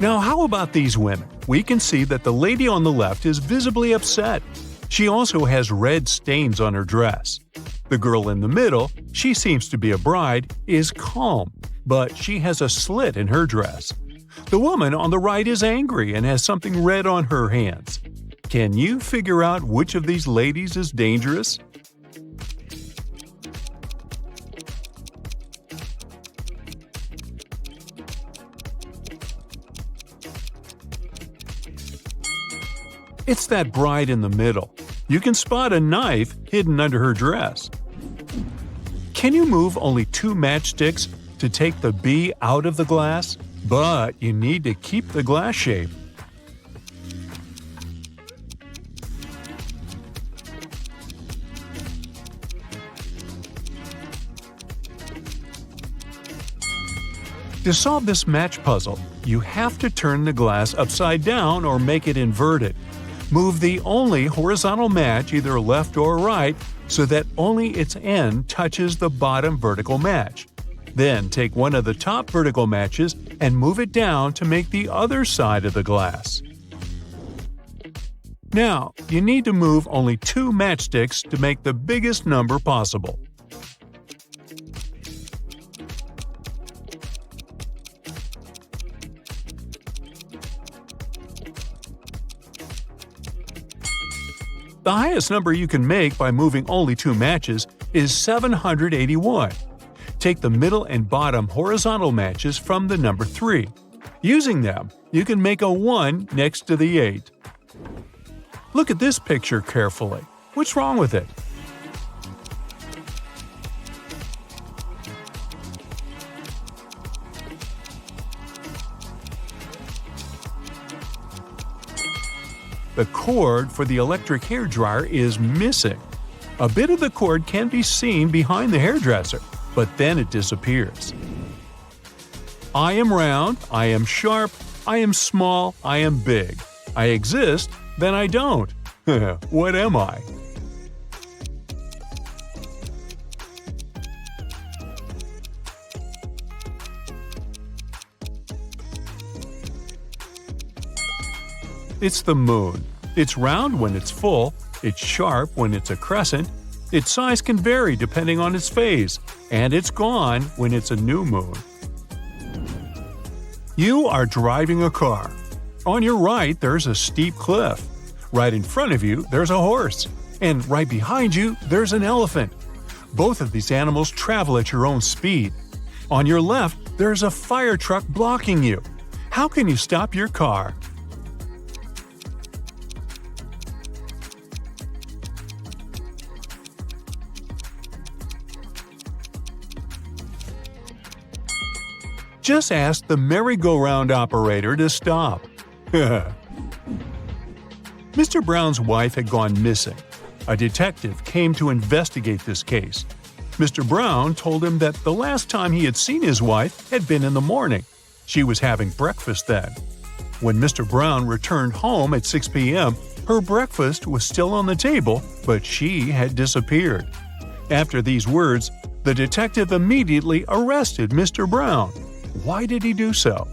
Now, how about these women? We can see that the lady on the left is visibly upset. She also has red stains on her dress. The girl in the middle, she seems to be a bride, is calm, but she has a slit in her dress. The woman on the right is angry and has something red on her hands. Can you figure out which of these ladies is dangerous? It's that bride in the middle. You can spot a knife hidden under her dress. Can you move only 2 matchsticks to take the bee out of the glass? But you need to keep the glass shape. To solve this match puzzle, you have to turn the glass upside down or make it inverted. Move the only horizontal match either left or right so that only its end touches the bottom vertical match. Then take one of the top vertical matches and move it down to make the other side of the glass. Now, you need to move only 2 matchsticks to make the biggest number possible. The highest number you can make by moving only 2 matches is 781. Take the middle and bottom horizontal matches from the number 3. Using them, you can make a 1 next to the 8. Look at this picture carefully. What's wrong with it? The cord for the electric hairdryer is missing. A bit of the cord can be seen behind the hairdresser, but then it disappears. I am round, I am sharp, I am small, I am big. I exist, then I don't. What am I? It's the moon. It's round when it's full, it's sharp when it's a crescent, its size can vary depending on its phase, and it's gone when it's a new moon. You are driving a car. On your right, there's a steep cliff. Right in front of you, there's a horse. And right behind you, there's an elephant. Both of these animals travel at your own speed. On your left, there's a fire truck blocking you. How can you stop your car? Just ask the merry-go-round operator to stop. Mr. Brown's wife had gone missing. A detective came to investigate this case. Mr. Brown told him that the last time he had seen his wife had been in the morning. She was having breakfast then. When Mr. Brown returned home at 6 p.m., her breakfast was still on the table, but she had disappeared. After these words, the detective immediately arrested Mr. Brown. Why did he do so?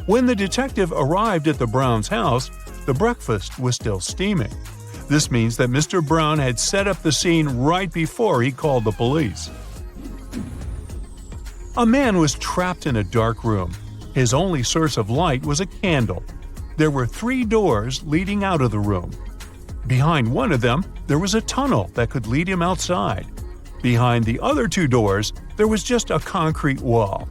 When the detective arrived at the Browns' house, the breakfast was still steaming. This means that Mr. Brown had set up the scene right before he called the police. A man was trapped in a dark room. His only source of light was a candle. There were 3 doors leading out of the room. Behind one of them, there was a tunnel that could lead him outside. Behind the other 2 doors, there was just a concrete wall.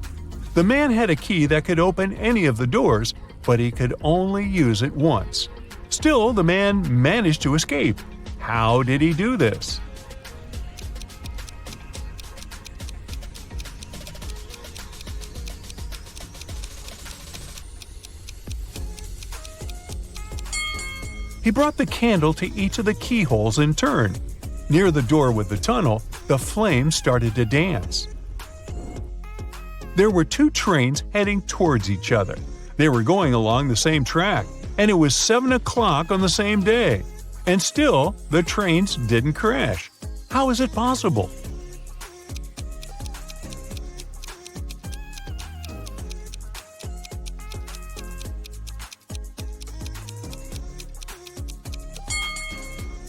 The man had a key that could open any of the doors, but he could only use it once. Still, the man managed to escape. How did he do this? He brought the candle to each of the keyholes in turn. Near the door with the tunnel, the flames started to dance. There were 2 trains heading towards each other. They were going along the same track, and it was 7 o'clock on the same day. And still, the trains didn't crash. How is it possible?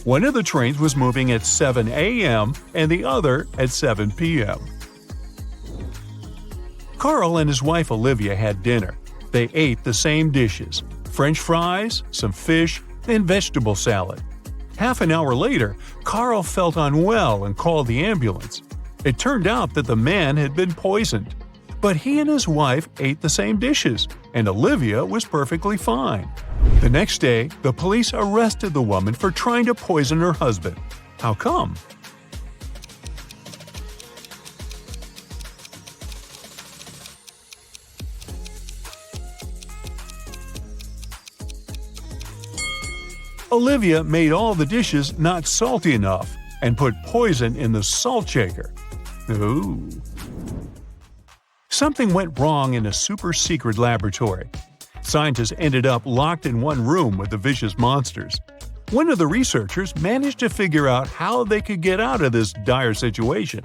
One of the trains was moving at 7 a.m. and the other at 7 p.m. Carl and his wife Olivia had dinner. They ate the same dishes: French fries, some fish, and vegetable salad. Half an hour later, Carl felt unwell and called the ambulance. It turned out that the man had been poisoned. But he and his wife ate the same dishes, and Olivia was perfectly fine. The next day, the police arrested the woman for trying to poison her husband. How come? Olivia made all the dishes not salty enough and put poison in the salt shaker. Ooh. Something went wrong in a super-secret laboratory. Scientists ended up locked in one room with the vicious monsters. One of the researchers managed to figure out how they could get out of this dire situation.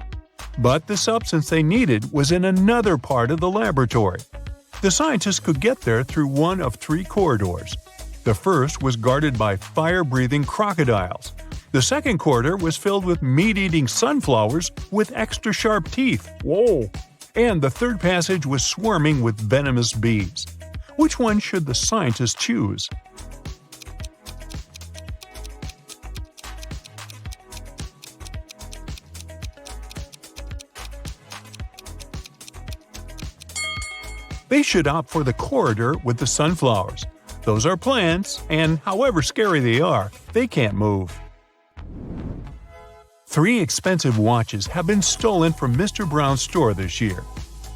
But the substance they needed was in another part of the laboratory. The scientists could get there through one of 3 corridors. The first was guarded by fire-breathing crocodiles. The second corridor was filled with meat-eating sunflowers with extra sharp teeth. Whoa! And the third passage was swarming with venomous bees. Which one should the scientists choose? They should opt for the corridor with the sunflowers. Those are plants, and however scary they are, they can't move. 3 expensive watches have been stolen from Mr. Brown's store this year.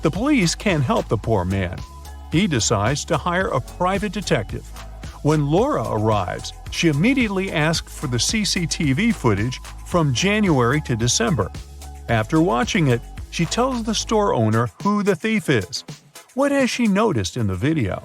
The police can't help the poor man. He decides to hire a private detective. When Laura arrives, she immediately asks for the CCTV footage from January to December. After watching it, she tells the store owner who the thief is. What has she noticed in the video?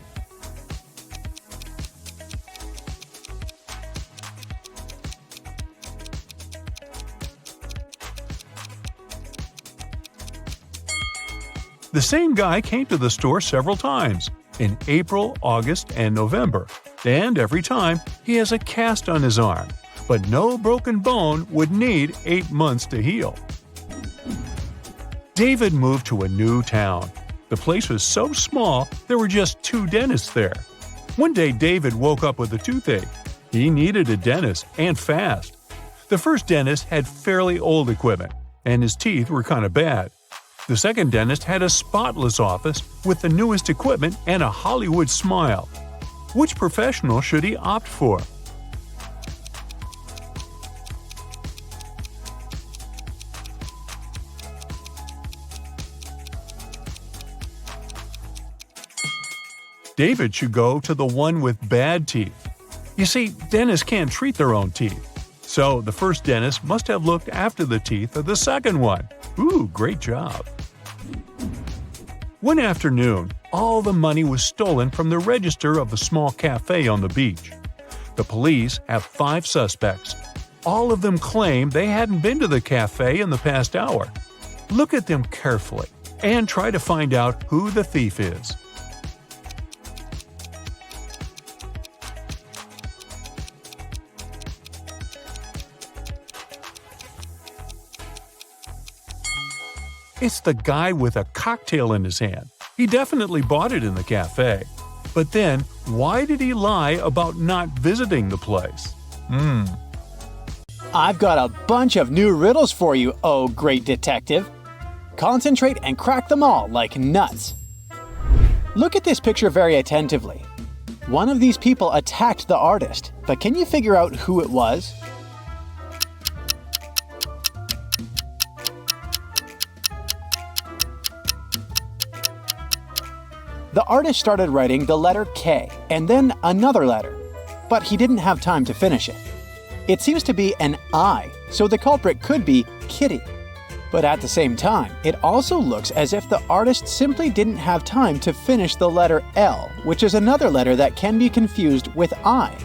The same guy came to the store several times, in April, August, and November, and every time he has a cast on his arm, but no broken bone would need 8 months to heal. David moved to a new town. The place was so small there were just 2 dentists there. One day David woke up with a toothache. He needed a dentist, and fast. The first dentist had fairly old equipment, and his teeth were kind of bad. The second dentist had a spotless office with the newest equipment and a Hollywood smile. Which professional should he opt for? David should go to the one with bad teeth. You see, dentists can't treat their own teeth. So the first dentist must have looked after the teeth of the second one. Ooh, great job. One afternoon, all the money was stolen from the register of a small cafe on the beach. The police have 5 suspects. All of them claim they hadn't been to the cafe in the past hour. Look at them carefully and try to find out who the thief is. It's the guy with a cocktail in his hand. He definitely bought it in the cafe. But then, why did he lie about not visiting the place? I've got a bunch of new riddles for you, oh great detective. Concentrate and crack them all like nuts. Look at this picture very attentively. One of these people attacked the artist, but can you figure out who it was? The artist started writing the letter K and then another letter, but he didn't have time to finish it. It seems to be an I, so the culprit could be Kitty. But at the same time, it also looks as if the artist simply didn't have time to finish the letter L, which is another letter that can be confused with I.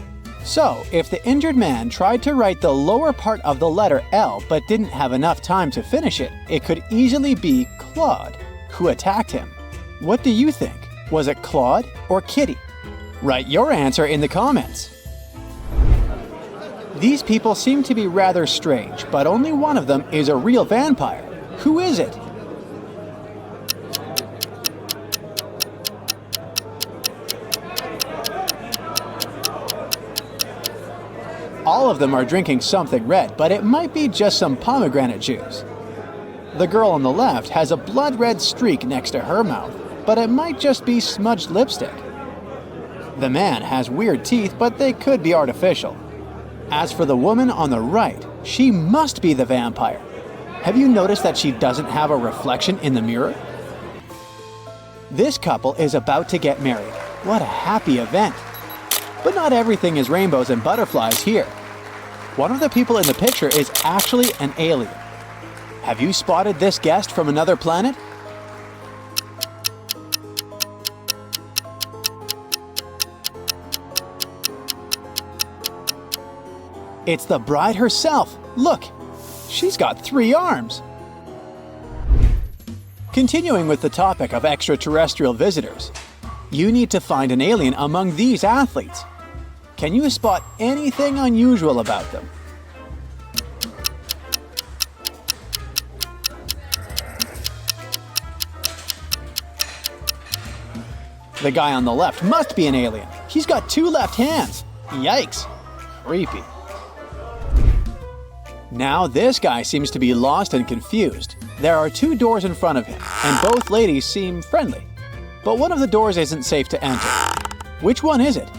So, if the injured man tried to write the lower part of the letter L but didn't have enough time to finish it, it could easily be Claude, who attacked him. What do you think? Was it Claude or Kitty? Write your answer in the comments. These people seem to be rather strange, but only one of them is a real vampire. Who is it? All of them are drinking something red, but it might be just some pomegranate juice. The girl on the left has a blood red streak next to her mouth, but it might just be smudged lipstick. The man has weird teeth, but they could be artificial. As for the woman on the right, she must be the vampire. Have you noticed that she doesn't have a reflection in the mirror? This couple is about to get married. What a happy event. But not everything is rainbows and butterflies here. One of the people in the picture is actually an alien. Have you spotted this guest from another planet? It's the bride herself. Look, she's got 3 arms. Continuing with the topic of extraterrestrial visitors, you need to find an alien among these athletes. Can you spot anything unusual about them? The guy on the left must be an alien. He's got 2 left hands. Yikes. Creepy. Now this guy seems to be lost and confused. There are 2 doors in front of him, and both ladies seem friendly. but one of the doors isn't safe to enter. Which one is it?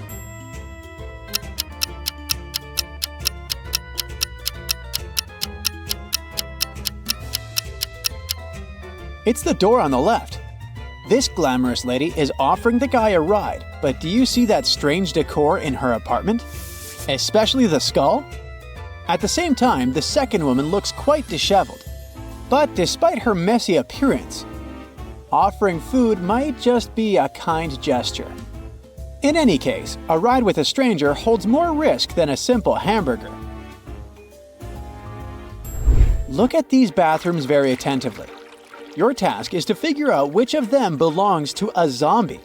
It's the door on the left. This glamorous lady is offering the guy a ride, but do you see that strange decor in her apartment? Especially the skull? At the same time, the second woman looks quite disheveled. But despite her messy appearance, offering food might just be a kind gesture. In any case, a ride with a stranger holds more risk than a simple hamburger. Look at these bathrooms very attentively. Your task is to figure out which of them belongs to a zombie.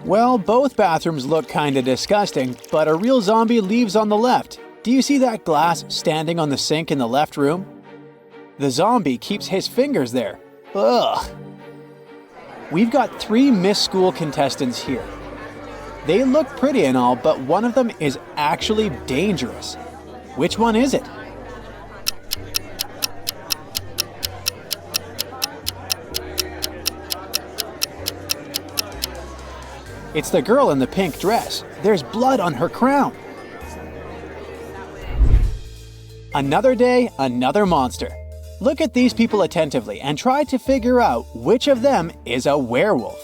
Well, both bathrooms look kinda disgusting, but a real zombie leaves on the left. Do you see that glass standing on the sink in the left room? The zombie keeps his fingers there. Ugh. We've got 3 Miss School contestants here. They look pretty and all, but one of them is actually dangerous. Which one is it? It's the girl in the pink dress. There's blood on her crown. Another day, another monster. Look at these people attentively and try to figure out which of them is a werewolf.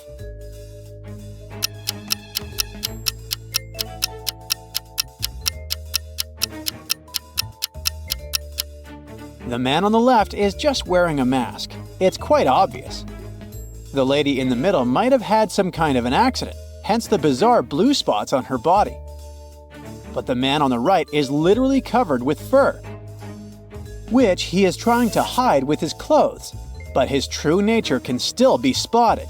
The man on the left is just wearing a mask. It's quite obvious. The lady in the middle might have had some kind of an accident, hence the bizarre blue spots on her body. But the man on the right is literally covered with fur, which he is trying to hide with his clothes, but his true nature can still be spotted.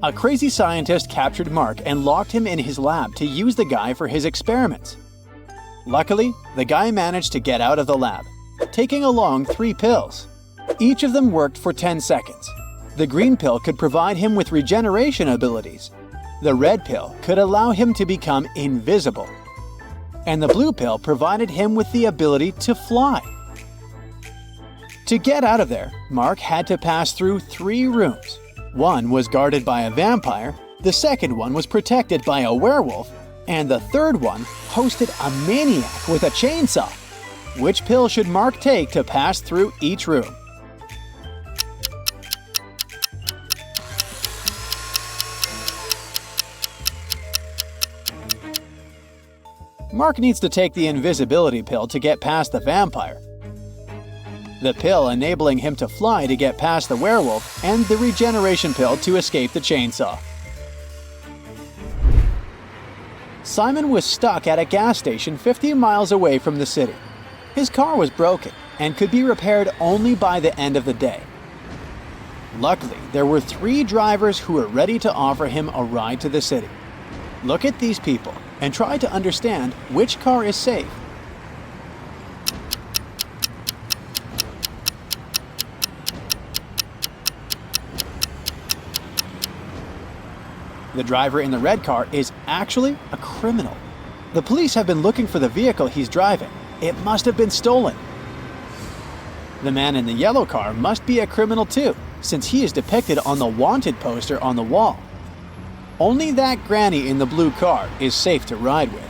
A crazy scientist captured Mark and locked him in his lab to use the guy for his experiments. Luckily, the guy managed to get out of the lab, taking along 3 pills. Each of them worked for 10 seconds. The green pill could provide him with regeneration abilities. The red pill could allow him to become invisible. And the blue pill provided him with the ability to fly. To get out of there, Mark had to pass through 3 rooms. One was guarded by a vampire, the second one was protected by a werewolf, and the third one hosted a maniac with a chainsaw. Which pill should Mark take to pass through each room? Mark needs to take the invisibility pill to get past the vampire, the pill enabling him to fly to get past the werewolf, and the regeneration pill to escape the chainsaw. Simon was stuck at a gas station 50 miles away from the city. His car was broken and could be repaired only by the end of the day. Luckily, there were 3 drivers who were ready to offer him a ride to the city. Look at these people and try to understand which car is safe. The driver in the red car is actually a criminal. The police have been looking for the vehicle he's driving. It must have been stolen. The man in the yellow car must be a criminal too, since he is depicted on the wanted poster on the wall. Only that granny in the blue car is safe to ride with.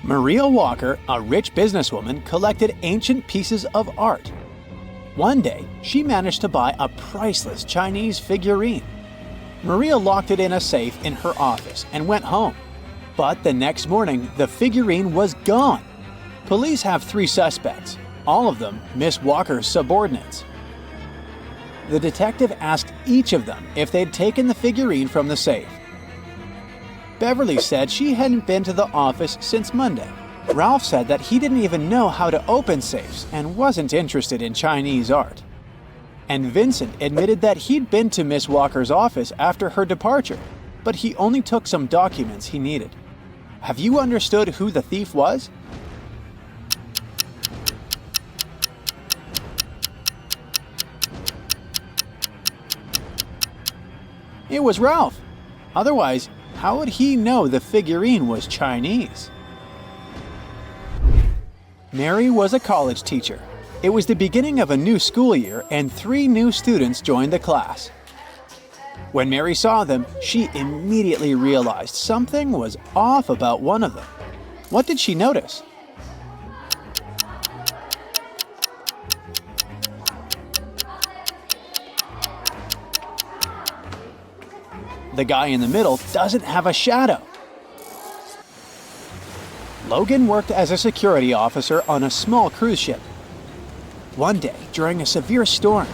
Maria Walker, a rich businesswoman, collected ancient pieces of art. One day, she managed to buy a priceless Chinese figurine. Maria locked it in a safe in her office and went home. But the next morning, the figurine was gone. Police have 3 suspects, all of them Miss Walker's subordinates. The detective asked each of them if they'd taken the figurine from the safe. Beverly said she hadn't been to the office since Monday. Ralph said that he didn't even know how to open safes and wasn't interested in Chinese art. And Vincent admitted that he'd been to Miss Walker's office after her departure, but he only took some documents he needed. Have you understood who the thief was? It was Ralph. Otherwise, How would he know the figurine was Chinese? Mary was a college teacher. It was the beginning of a new school year and 3 new students joined the class. When Mary saw them, she immediately realized something was off about one of them. What did she notice? The guy in the middle doesn't have a shadow. Logan worked as a security officer on a small cruise ship. One day, during a severe storm,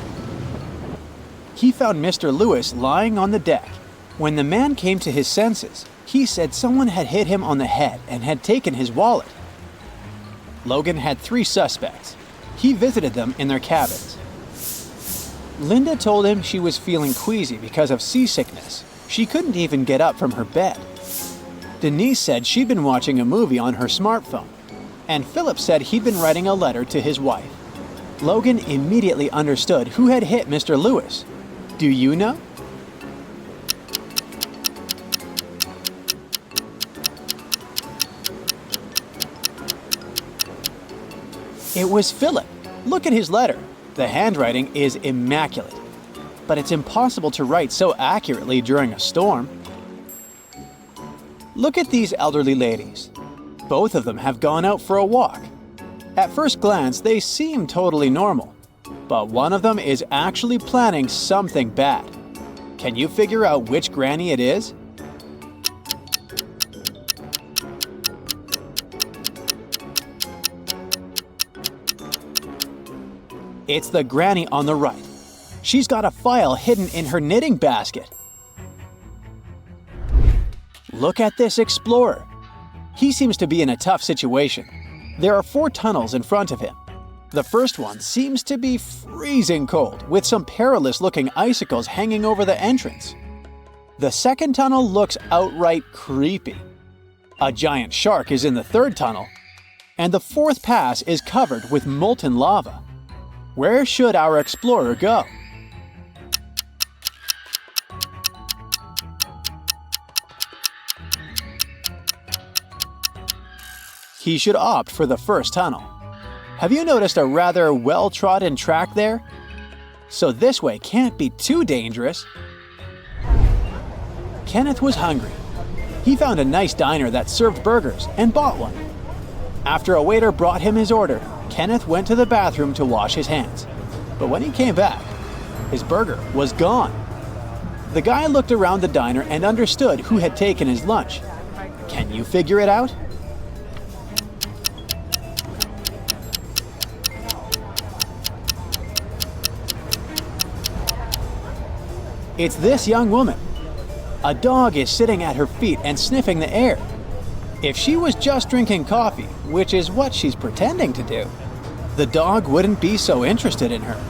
he found Mr. Lewis lying on the deck. When the man came to his senses, he said someone had hit him on the head and had taken his wallet. Logan had 3 suspects. He visited them in their cabins. Linda told him she was feeling queasy because of seasickness. She couldn't even get up from her bed. Denise said she'd been watching a movie on her smartphone. And Philip said he'd been writing a letter to his wife. Logan immediately understood who had hit Mr. Lewis. Do you know? It was Philip. Look at his letter. The handwriting is immaculate. But it's impossible to write so accurately during a storm. Look at these elderly ladies. Both of them have gone out for a walk. At first glance, they seem totally normal. But one of them is actually planning something bad. Can you figure out which granny it is? It's the granny on the right. She's got a file hidden in her knitting basket. Look at this explorer. He seems to be in a tough situation. There are 4 tunnels in front of him. The first one seems to be freezing cold, with some perilous-looking icicles hanging over the entrance. The second tunnel looks outright creepy. A giant shark is in the third tunnel, and the 4th pass is covered with molten lava. Where should our explorer go? He should opt for the first tunnel. Have you noticed a rather well-trodden track there? So this way can't be too dangerous. Kenneth was hungry. He found a nice diner that served burgers and bought one. After a waiter brought him his order, Kenneth went to the bathroom to wash his hands. But when he came back, his burger was gone. The guy looked around the diner and understood who had taken his lunch. Can you figure it out? It's this young woman. A dog is sitting at her feet and sniffing the air. If she was just drinking coffee, which is what she's pretending to do, the dog wouldn't be so interested in her.